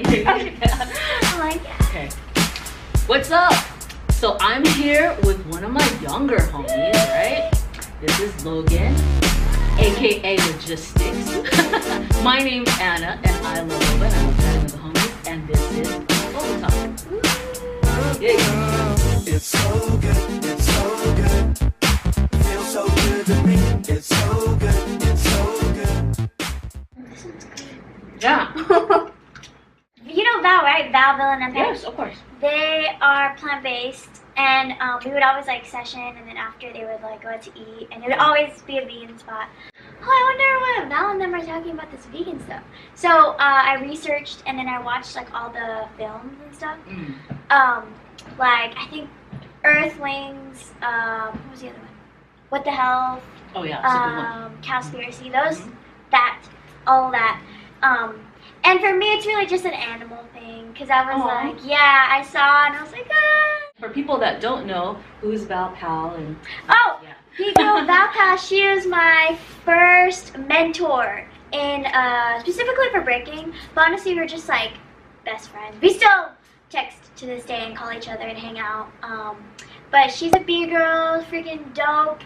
I'm like, yeah. Okay. What's up? So I'm here with one of my younger homies, right? This is Logan, aka Logistx. My name's Anna, and I love Boba, and I'm chatting with the homies, and this is Boba Talk. Yeah. It's so good, it's so good. Feels so good to me. It's so good, it's so good. This one's good. Yeah. You know Val, right? Val, Bill, and Empire? Yes, of course. They are plant-based, and we would always like session, and then after they would like go out to eat, and it would always be a vegan spot. Oh, I wonder what Val and them are talking about this vegan stuff. So I researched, and then I watched like all the films and stuff. Like I think Earthlings. What was the other one? What the Hell? Oh yeah, that's a good one. Cowspiracy. Those, all that. And for me, it's really just an animal thing, because I was like, yeah, I saw, and I was like, ah. For people that don't know, who's Val Pal and... Oh, yeah. Val Pal, she was my first mentor in, specifically for breaking, but honestly, we're just like best friends. We still text to this day and call each other and hang out. But she's a B-girl, freaking dope.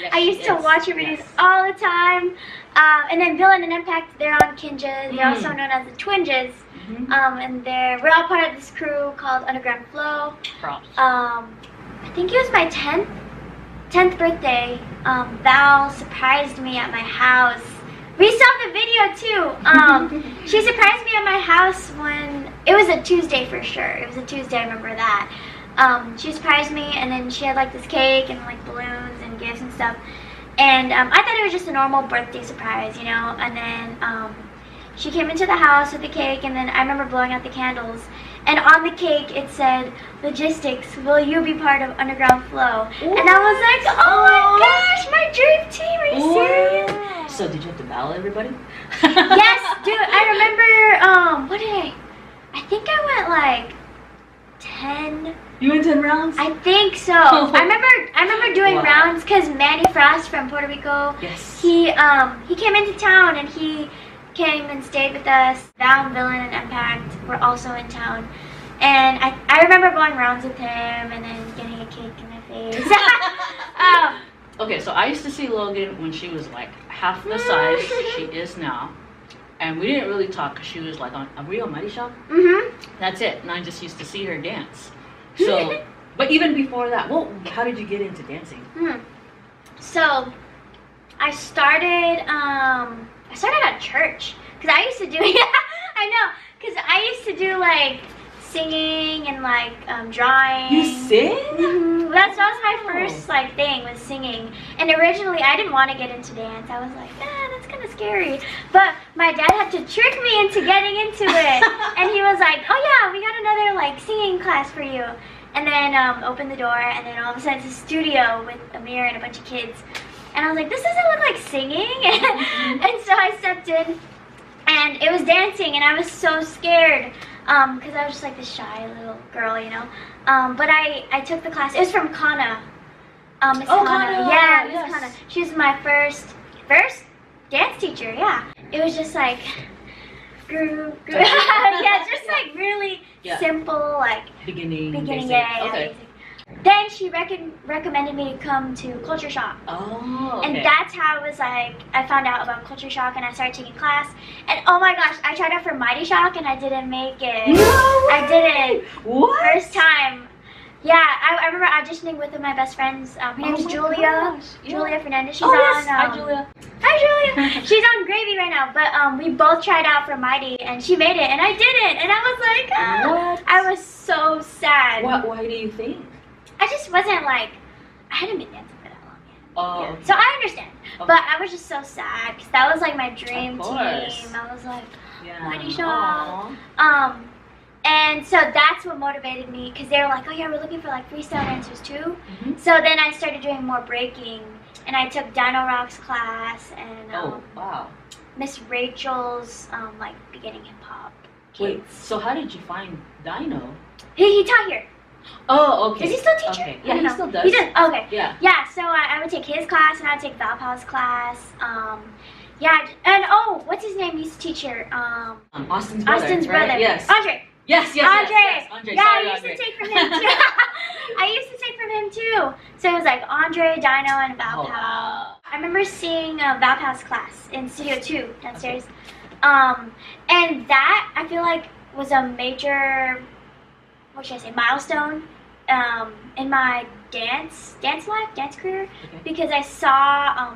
Yes, I used to watch her videos all the time. And then Bill and Impact, they're on Kinjas. They're also known as the Twinjas. And we're all part of this crew called Underground Flow. Props. I think it was my 10th birthday. Val surprised me at my house. We saw the video too. She surprised me at my house when, it was a Tuesday for sure. It was a Tuesday, I remember that. She surprised me, and then she had like this cake and like balloons and gifts and stuff. And I thought it was just a normal birthday surprise, you know. And then she came into the house with the cake, and then I remember blowing out the candles. And on the cake it said, "Logistx, will you be part of Underground Flow?" Ooh. And I was like, oh my gosh, my dream team, are you serious? So did you have to battle everybody? Yes, dude, I remember, what did I think I went like 10. You went 10 rounds? I think so. I remember doing rounds because Manny Frost from Puerto Rico. Yes. He came into town and he came and stayed with us. Val, Villain, and Impact were also in town, and I remember going rounds with him and then getting a cake in my face. Okay, so I used to see Logan when she was like half the size she is now. And we didn't really talk because she was like on a real Mighty Shop. That's it. And I just used to see her dance. So, but even before that, well, how did you get into dancing? So, I started at church because I used to do. I know, because I used to do like singing and like drawing. You sing? That was my first like thing, was singing. And originally I didn't want to get into dance. I was like, that's kind of scary. But my dad had to trick me into getting into it. And he was like, oh yeah, we got another like singing class for you. And then opened the door, and then all of a sudden it's a studio with a mirror and a bunch of kids. And I was like, this doesn't look like singing. And so I stepped in, and it was dancing, and I was so scared. Because I was just like this shy little girl, you know. But I took the class. It was from Kana. Miss Kana. Yeah, Miss Kana. She was my first dance teacher. Yeah. It was just like, yeah, just like really simple, like beginning. Yeah. Okay. Then she recommended me to come to Culture Shock. Oh, okay. And that's how it was like, I found out about Culture Shock and I started taking class. And oh my gosh, I tried out for Mighty Shock and I didn't make it. No way. I didn't. What? First time. Yeah, I remember auditioning with my best friends. Her name is Julia. Gosh. Julia Fernandez. She's yes. on. Hi, Julia. Hi, Julia. She's on Gravy right now. But we both tried out for Mighty, and she made it, and I didn't. And I was like, what? I was so sad. Why do you think? I just wasn't like, I hadn't been dancing for that long yet. Oh. Yeah. So I understand. Okay. But I was just so sad because that was like my dream team. I was like, Mighty Shock. And so that's what motivated me, because they were like, oh yeah, we're looking for like freestyle dancers too. So then I started doing more breaking, and I took Dino Rock's class and Miss Rachel's like beginning hip hop. Wait, so how did you find Dino? He taught here. Oh, okay. Does he still teach Okay. it? Yeah, he still does. He does? Okay. Yeah. Yeah, so I would take his class, and I would take Valpal's class. Yeah, and oh, what's his name? Used to teach her. Austin's brother. Austin's right? brother. Yes. Andre. Yes. Andre. Andre. Yeah, Sorry, I used Andre. to take from him too. I used to take from him too. So it was like Andre, Dino, and Valpal. Oh, wow. I remember seeing Valpal's class in Studio 2 downstairs. And that, I feel like, was a major, what should I say, milestone in my dance career. Okay. Because I saw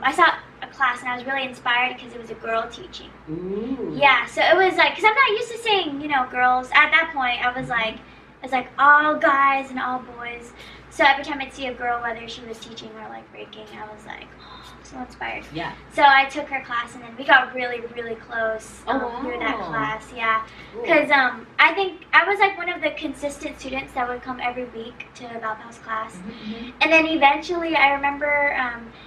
a class and I was really inspired because it was a girl teaching. Ooh. Yeah, so it was like, because I'm not used to seeing, girls. At that point, I was like all guys and all boys. So every time I'd see a girl, whether she was teaching or like breaking, I was like, oh, so inspired. Yeah. So I took her class and then we got really, really close through that wow. class. Yeah. Cool. Because I think I was like one of the consistent students that would come every week to Valpal's class. Mm-hmm. And then eventually I remember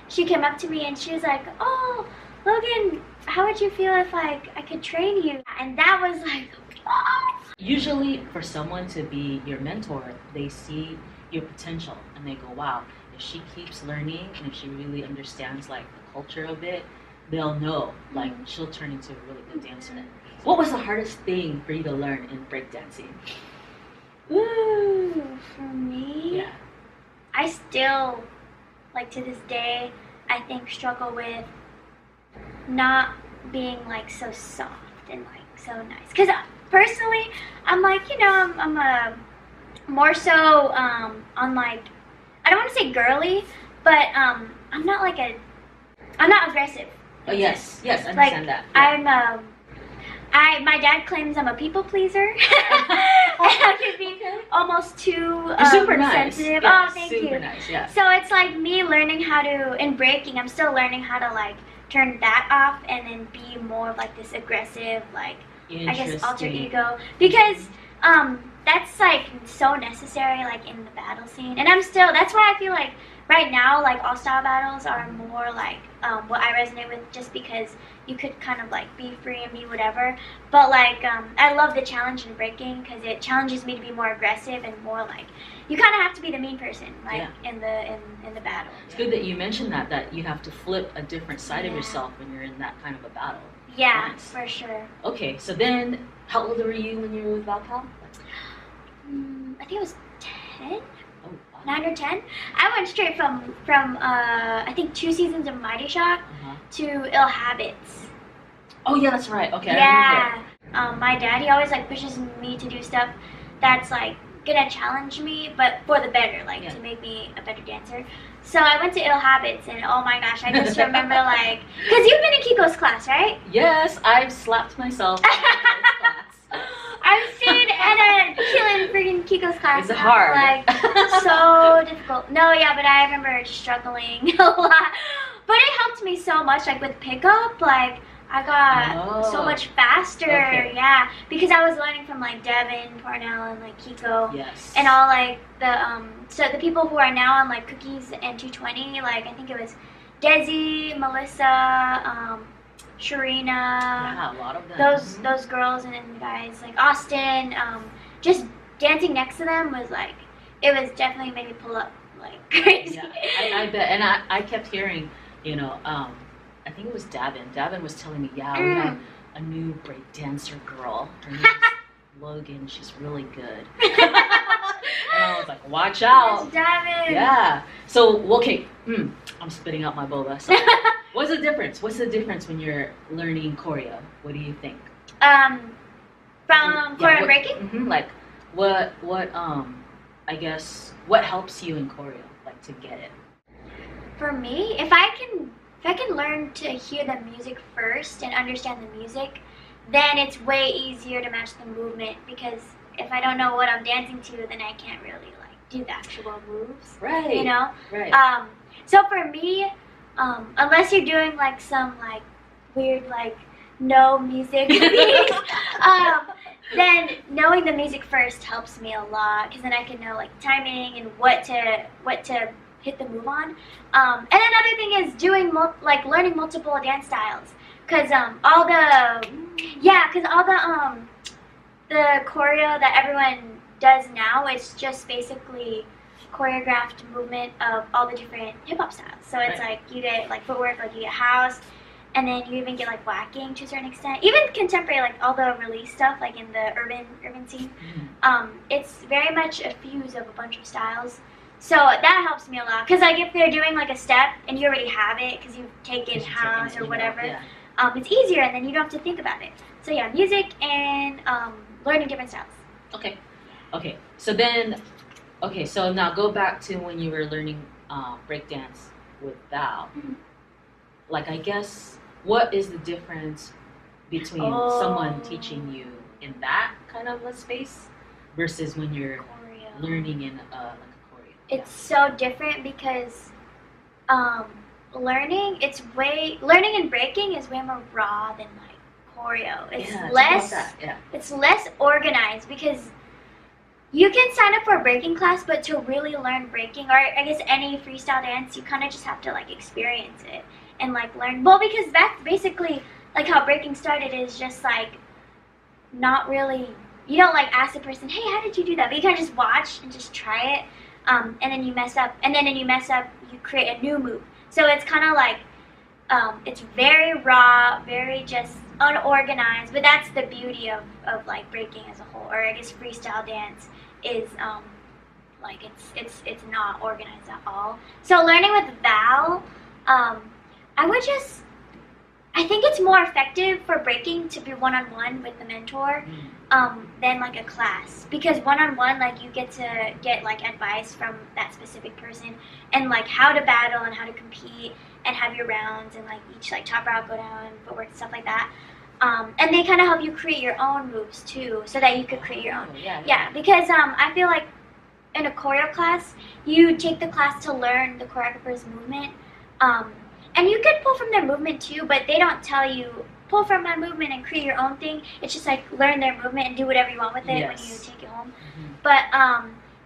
she came up to me and she was like, oh, Logan, how would you feel if like I could train you? And that was like, oh. Usually for someone to be your mentor, they see your potential and they go, wow, if she keeps learning and if she really understands like the culture of it, they'll know like she'll turn into a really good dancer. What was the hardest thing for you to learn in breakdancing? Ooh, for me, Yeah. I still, like to this day, I think struggle with not being like so soft and like so nice. Because personally, I'm like, I'm a more so on like, I don't want to say girly, but I'm not aggressive. Oh yes, I understand Like that. Yeah. My dad claims I'm a people pleaser. And I can be almost too You're super nice. sensitive. Yeah, Oh, thank super you. nice, yeah. So it's like me learning how to, in breaking, I'm still learning how to like turn that off and then be more of like this aggressive, like, I guess alter ego. Because that's like so necessary like in the battle scene. And that's why I feel like right now like all style battles are more like what I resonate with, just because you could kind of like be free and be whatever. But like I love the challenge in breaking because it challenges me to be more aggressive and more like, you kind of have to be the mean person like in the battle. It's good that you mentioned that you have to flip a different side of Yeah. yourself when you're in that kind of a battle. Yeah, Nice. for sure. Okay, so then how old were you when you were with Valpal? I think it was 10. Oh, wow. 9 or 10. I went straight from I think 2 seasons of Mighty Shock to Ill Habits. Oh yeah, that's right. Okay, I Yeah. My dad, he always like pushes me to do stuff that's like gonna challenge me, but for the better, like to make me a better dancer. So I went to Ill Habits, and oh my gosh, I just remember like, cause you've been in Kiko's class, right? Yes, I've slapped myself in Kiko's class. I've seen Anna killing freaking Kiko's class. It's hard. Like, so difficult. No, yeah, but I remember struggling a lot. But it helped me so much, like with pickup, like I got so much faster, yeah, because I was learning from like Devin, Parnell, and like Kiko, and all like the so the people who are now on like Cookies and 220, like I think it was Desi, Melissa, Sharina, yeah, a lot of them. Those girls and guys like Austin, just dancing next to them was like, it was definitely made me pull up like crazy. Yeah, I bet, and I kept hearing, I think it was Davin. Davin was telling me, we have a new break dancer girl. Her name is Logan. She's really good. And I was like, watch out. Yes, Davin. Yeah. So, okay, I'm spitting out my boba. So, what's the difference? What's the difference when you're learning choreo? What do you think? From choreo breaking? Like, what I guess, what helps you in choreo, like to get it? For me, if I can learn to hear the music first and understand the music, then it's way easier to match the movement, because if I don't know what I'm dancing to, then I can't really like do the actual moves. Right. Right. So for me, unless you're doing like some like weird like no music things, then knowing the music first helps me a lot, because then I can know like timing and what to hit the move on. And another thing is learning multiple dance styles, because all the choreo that everyone does now, it's just basically choreographed movement of all the different hip hop styles. So it's like you get like footwork, like you get house, and then you even get like whacking to a certain extent. Even contemporary, like all the release stuff, like in the urban scene, it's very much a fuse of a bunch of styles. So that helps me a lot, because like if they're doing like a step and you already have it because you've taken house or whatever, it's easier and then you don't have to think about it. So yeah, music and learning different styles. Okay. Okay. So then, so now go back to when you were learning breakdance with Val. Like, I guess, what is the difference between someone teaching you in that kind of a space versus when you're learning in like a choreo? It's so different because learning in breaking is way more raw than like choreo. It's less organized, because you can sign up for a breaking class, but to really learn breaking, or I guess any freestyle dance, you kind of just have to like experience it and like learn. Well, because that's basically like how breaking started, is just like not really, you don't like ask the person, hey, how did you do that? But you kind of just watch and just try it, and then you mess up, you create a new move. So it's kind of like, it's very raw, very just unorganized, but that's the beauty of like breaking as a whole, or I guess freestyle dance is like it's not organized at all. So learning with Val, I think it's more effective for breaking to be one-on-one with the mentor than like a class, because one-on-one, like you get to get like advice from that specific person and like how to battle and how to compete and have your rounds and like each like top route, go down, footwork, stuff like that. And they kind of help you create your own moves too, so that you could create your own. Yeah, because I feel like in a choreo class, you take the class to learn the choreographer's movement. And you could pull from their movement too, but they don't tell you, pull from my movement and create your own thing. It's just like learn their movement and do whatever you want with it when you take it home. But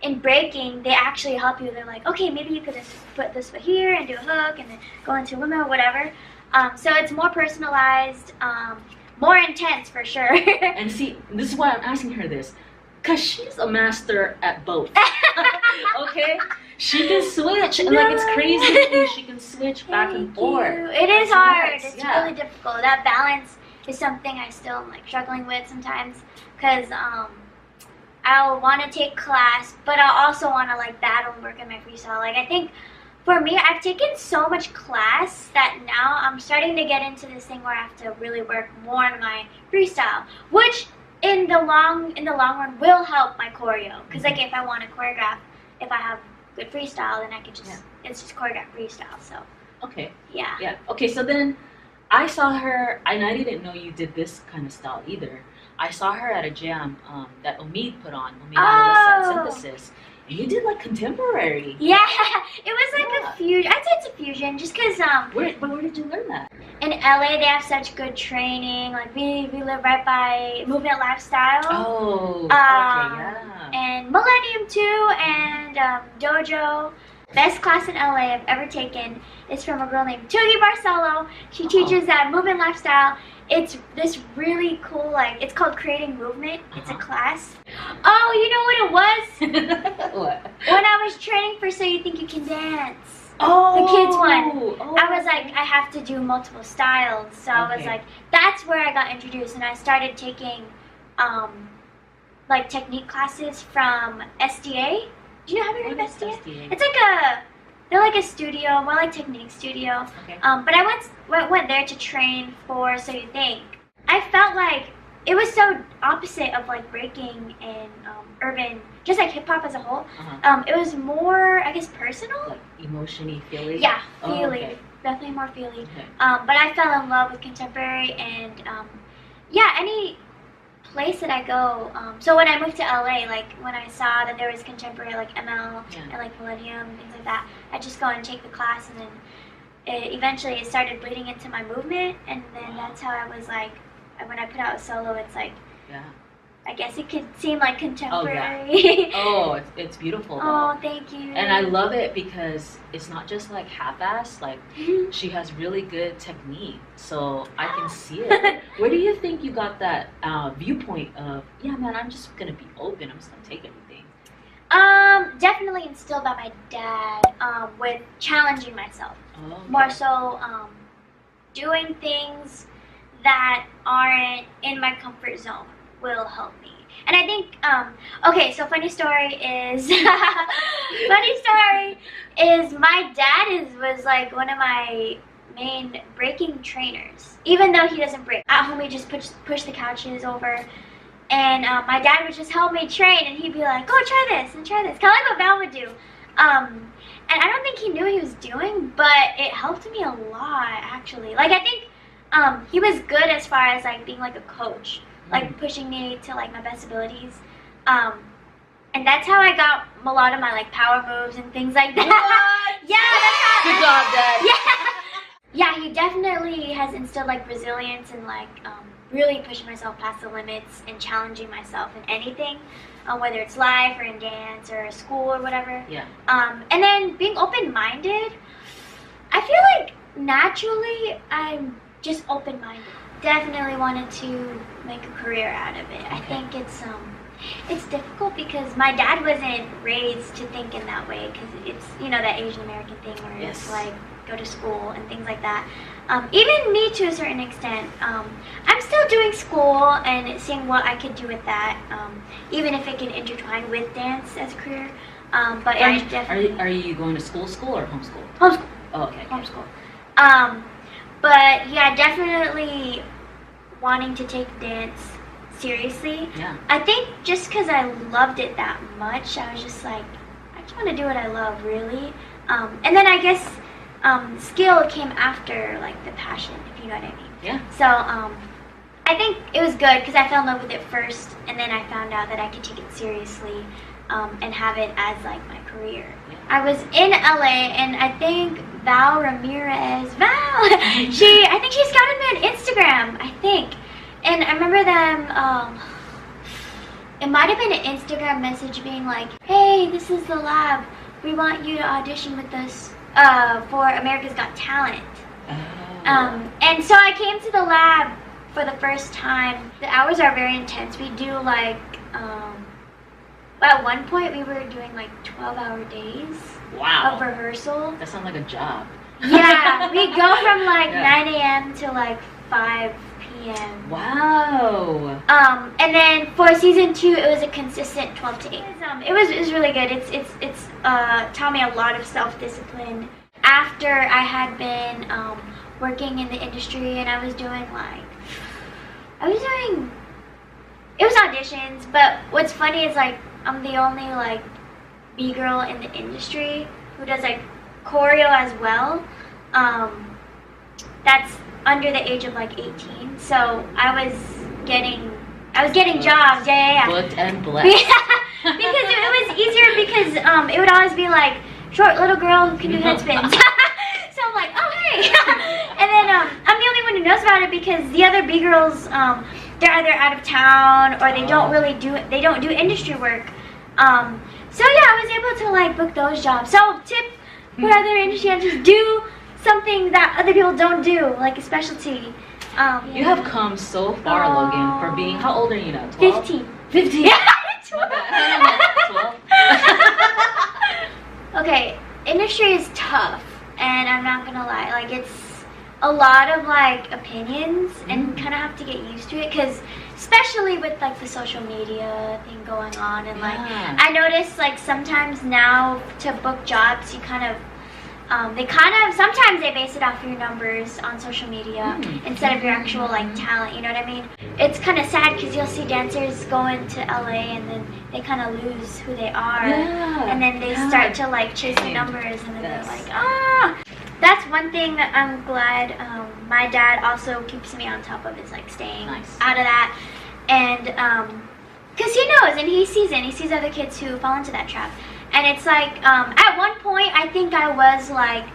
in breaking, they actually help you. They're like, okay, maybe you could just put this foot here and do a hook and then go into a windmill or whatever. So it's more personalized, more intense for sure. And see, this is why I'm asking her this, because she's a master at both. Okay? She can switch, and like it's crazy that she can switch back and forth. It is hard. It's really difficult. That balance is something I still am like struggling with sometimes, because I'll want to take class, but I'll also want to like battle and work in my freestyle. Like I think for me, I've taken so much class that now I'm starting to get into this thing where I have to really work more on my freestyle, which in the long run will help my choreo. Because like if I want to choreograph, if I have good freestyle, then I could just it's just choreograph freestyle. So okay, so then I saw her, and I didn't know you did this kind of style either. I saw her at a jam that Omid put on, Synthesis, and you did like contemporary. Yeah, it was like a fusion. I'd say it's a fusion, just because where did you learn that? In LA, they have such good training. Like we live right by Movement Lifestyle. And Millennium too, and Dojo. Best class in LA I've ever taken is from a girl named Tugi Barcelo. She teaches at Movement Lifestyle. It's this really cool, like, it's called Creating Movement. It's a class. Oh, you know what it was? What? When I was training for So You Think You Can Dance. Oh, the kids one. I was like, I have to do multiple styles. So I was like, that's where I got introduced, and I started taking like technique classes from SDA. Do you know, have you heard of SDA? It's like they're like a studio, more like technique studio. Okay. But I went there to train for So You Think. I felt like it was so opposite of like breaking and urban, just like hip hop as a whole. It was more, I guess, personal. Like emotionally, feely? Yeah, feely. Definitely more feely. But I fell in love with contemporary, and any place that I go. So when I moved to LA, like when I saw that there was contemporary, like ML and like Millennium and things like that, I just go and take the class, and then eventually it started bleeding into my movement, and then that's how I was like, when I put out a solo, it's like, I guess it could seem like contemporary. It's beautiful though. Oh, thank you. And I love it because it's not just like half-assed, like she has really good technique, so I can see it. Where do you think you got that viewpoint of, man, I'm just gonna be open, I'm just gonna take everything? Definitely instilled by my dad, with challenging myself. More so, doing things that aren't in my comfort zone will help me. And I think, okay, so funny story is, my dad was like one of my main breaking trainers. Even though he doesn't break. At home he just push the couches over. And my dad would just help me train, and he'd be like, go try this and try this. Kind of like what Val would do. And I don't think he knew what he was doing, but it helped me a lot, actually. Like, I think he was good as far as like being like a coach. Like pushing me to like my best abilities, and that's how I got a lot of my like power moves and things like that. What? Yeah, that's how. Good job, Dad. Yeah, he definitely has instilled like resilience and like really pushing myself past the limits and challenging myself in anything, whether it's life or in dance or school or whatever. Yeah. And then being open-minded. I feel like naturally I'm just open-minded. Definitely wanted to make a career out of it. I think it's difficult because my dad wasn't raised to think in that way, because it's, you know, that Asian American thing where it's like go to school and things like that. Even me to a certain extent. I'm still doing school and seeing what I could do with that, even if it can intertwine with dance as a career. But I definitely. Are you going to school or homeschool? Homeschool. Oh, okay. Homeschool. But yeah, definitely wanting to take dance seriously. Yeah. I think just because I loved it that much, I was just like, I just want to do what I love, really. And then I guess skill came after like the passion, if you know what I mean. Yeah. So I think it was good because I fell in love with it first, and then I found out that I could take it seriously and have it as like my career. Yeah. I was in LA, and I think Val Ramirez, I think she scouted me on Instagram, I think. And I remember them, it might have been an Instagram message being like, hey, this is the lab. We want you to audition with us for America's Got Talent. Oh. And so I came to the lab for the first time. The hours are very intense. We do like, at one point we were doing like 12-hour days of rehearsal. That sounds like a job. Yeah, we go from like 9 a.m. to like 5 p.m. Wow. And then for season 2, it was a consistent 12 to 8. It was really good. It's taught me a lot of self-discipline. After I had been working in the industry, and I was doing it was auditions, but what's funny is like I'm the only like B-girl in the industry who does like choreo as well. That's under the age of like 18. So I was getting jobs. Yeah. Booked and blessed. Because it was easier because it would always be like short little girl who can do head spins. So I'm like, oh hey. And then I'm the only one who knows about it because the other B-girls they're either out of town or they don't do industry work. So yeah, I was able to like book those jobs. So tip for other industry, just do something that other people don't do, like a specialty. You have come so far, Logan, for being, how old are you now? 12? 15. 15? Yeah, 12. Okay, industry is tough, and I'm not gonna lie, like it's a lot of like opinions, and kind of have to get used to it, because especially with like the social media thing going on, and like I notice like sometimes now to book jobs, you sometimes they base it off your numbers on social media instead of your actual like talent, you know what I mean? It's kind of sad because you'll see dancers going to LA and then they kind of lose who they are, and then they start to like chase the numbers, and then they're like, That's one thing that I'm glad my dad also keeps me on top of, is like staying out of that, and because he knows and he sees other kids who fall into that trap. And it's like, at one point, I think I was like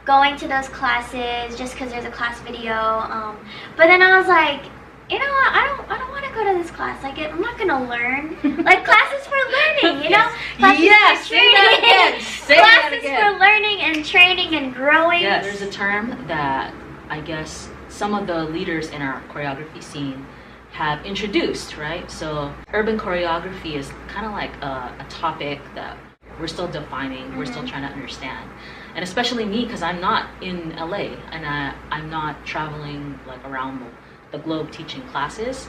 going to those classes just because there's a class video. But then I was like, you know what? I don't want to go to this class. Like, I'm not gonna learn. Like, classes for learning, you know? Classes for training. Classes for learning and training and growing. Yeah, there's a term that I guess some of the leaders in our choreography scene have introduced, right? So urban choreography is kind of like a topic that We're still defining, we're still trying to understand. And especially me, because I'm not in LA and I'm not traveling like around the globe teaching classes.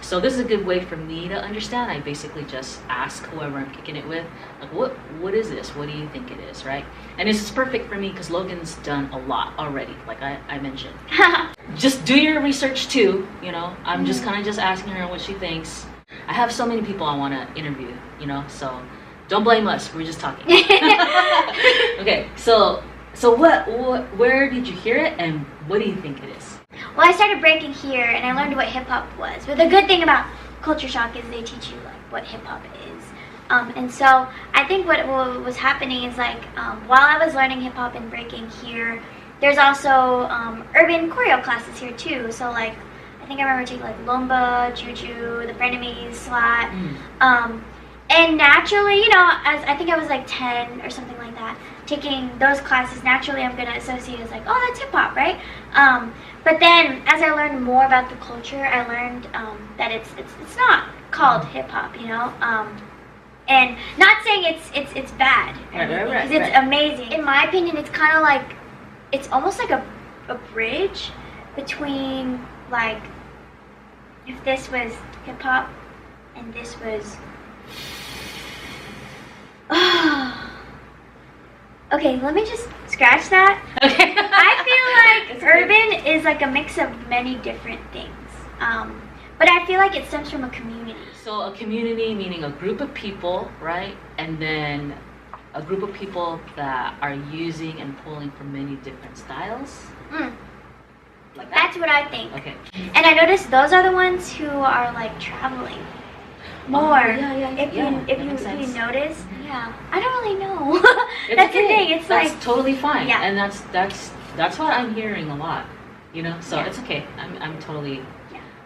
So this is a good way for me to understand. I basically just ask whoever I'm kicking it with, like, what is this? What do you think it is, right? And this is perfect for me because Logan's done a lot already, like I mentioned. Just do your research too, you know. I'm just kind of just asking her what she thinks. I have so many people I want to interview, you know, so don't blame us. We're just talking. Okay, so where did you hear it and what do you think it is? Well, I started breaking here, and I learned what hip hop was. But the good thing about Culture Shock is they teach you like what hip hop is. And so I think what was happening is like while I was learning hip hop and breaking here, there's also urban choreo classes here too. So like I think I remember taking like Lumba, Juju, the Frenemies, SWAT. And naturally, you know, as I think I was like 10 or something like that, taking those classes, naturally I'm going to associate as like, oh, that's hip-hop, right? But then as I learned more about the culture, I learned that it's not called hip-hop, you know? And not saying it's bad, because it's amazing. In my opinion, it's kind of like, it's almost like a bridge between like, if this was hip-hop and this was... Okay, let me just scratch that. Okay. I feel like urban is like a mix of many different things. But I feel like it stems from a community. So a community meaning a group of people, right? And then a group of people that are using and pulling from many different styles. Like that? That's what I think. Okay. And I noticed those are the ones who are like traveling more. If you notice, I don't really know. That's the thing. It's that's like totally fine. Yeah. And that's what I'm hearing a lot. You know, so it's okay. I'm totally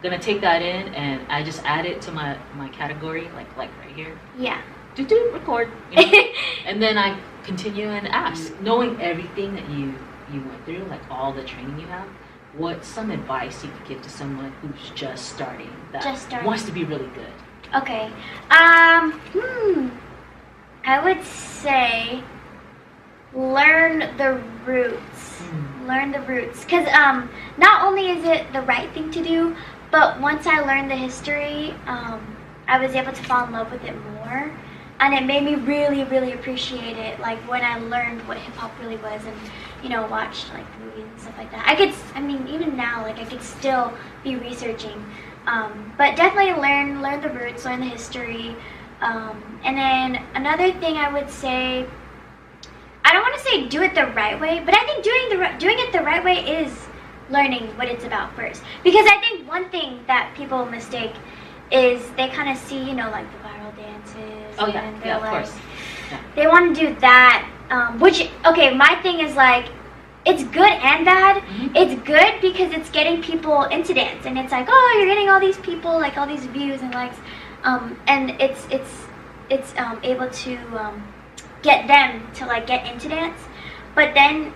gonna take that in, and I just add it to my category, like right here. Yeah. Do record. You know? And then I continue and ask, knowing everything that you went through, like all the training you have. What's some advice you could give to someone who's just starting that wants to be really good? Okay. I would say learn the roots. Learn the roots. Because not only is it the right thing to do, but once I learned the history, I was able to fall in love with it more. And it made me really, really appreciate it, like when I learned what hip-hop really was and, you know, watched like movies and stuff like that. I mean, even now, like I could still be researching. But definitely learn the roots, learn the history. And then another thing I would say, I don't want to say do it the right way, but I think doing it the right way is learning what it's about first. Because I think one thing that people mistake is they kind of see, you know, like the viral dances. Oh yeah, and they're of course. Yeah. They want to do that, which, okay, my thing is like, it's good and bad. It's good because it's getting people into dance, and it's like, oh, you're getting all these people, like all these views and likes, and it's able to get them to like get into dance. But then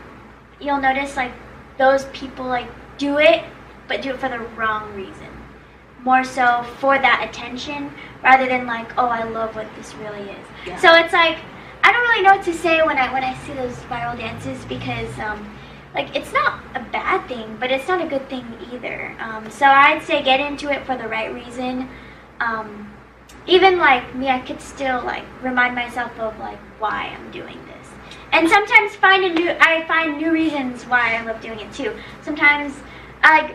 you'll notice like those people like do it, but do it for the wrong reason. More so for that attention rather than like, oh, I love what this really is. Yeah. So it's like, I don't really know what to say when I see those viral dances, because like it's not a bad thing, but it's not a good thing either. So I'd say get into it for the right reason. Even like me, I could still like remind myself of like why I'm doing this, and sometimes I find new reasons why I love doing it too. Sometimes I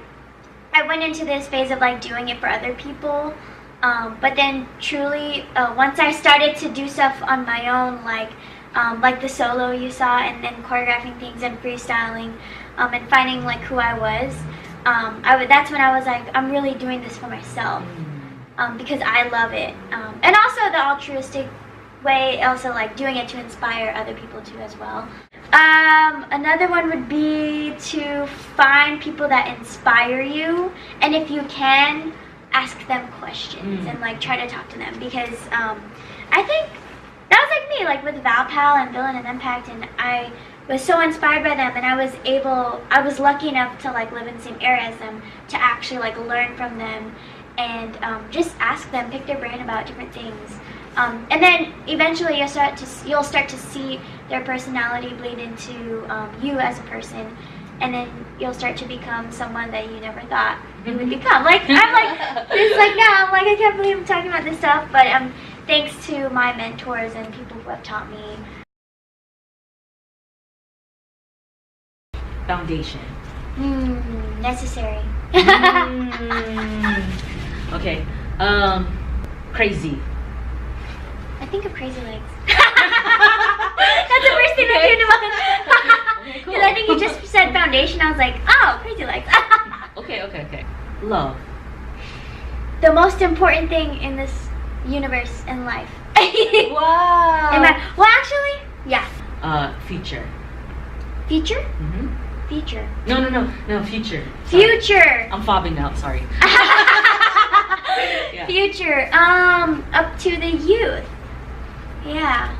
went into this phase of like doing it for other people, but then truly once I started to do stuff on my own, like the solo you saw, and then choreographing things and freestyling, and finding like who I was, that's when I was like, I'm really doing this for myself, because I love it, and also the altruistic way, also like doing it to inspire other people too as well. Another one would be to find people that inspire you, and if you can, ask them questions and like try to talk to them, because I think that was like me, like with Valpal and Villain and Impact, and I was so inspired by them, and I was lucky enough to like live in the same area as them, to actually like learn from them and just ask them, pick their brain about different things. And then eventually you'll start to see their personality bleed into you as a person, and then you'll start to become someone that you never thought you would become. Like I'm like this, like now I'm like I can't believe I'm talking about this stuff, but thanks to my mentors and people who have taught me. Foundation. Necessary. Okay. Crazy. I think of crazy legs. That's the first thing that came to mind. Okay, cool. Because I think you just said foundation. I was like, oh, crazy legs. Okay. Love. The most important thing in this universe and life. Wow. Well, actually, yeah. Future. Future? Mm-hmm. Future. No, future. Sorry. Future. I'm fobbing out, sorry. Yeah. Future. Up to the youth. Yeah.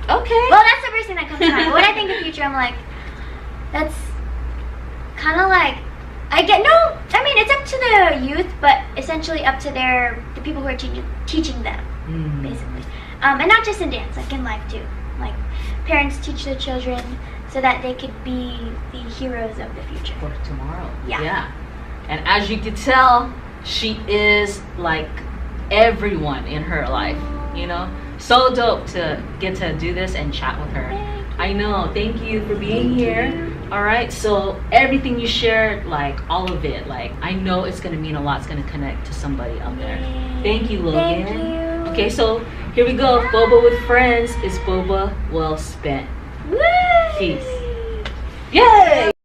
Okay. Well, that's the first thing that comes to mind. When I think of future, I'm like, that's kind of like, I mean, it's up to the youth, but essentially up to the people who are teaching them, basically. And not just in dance, like in life too. Like, parents teach their children so that they could be the heroes of the future. For tomorrow. Yeah. And as you can tell, she is like everyone in her life, you know? So dope to get to do this and chat with her. I know. Thank you for being here. All right. So everything you shared, like all of it, like I know it's going to mean a lot. It's going to connect to somebody out there. Thank you, Logan. Thank you. Okay, so here we go. Boba with friends is Boba well spent. Woo! Peace. Yay!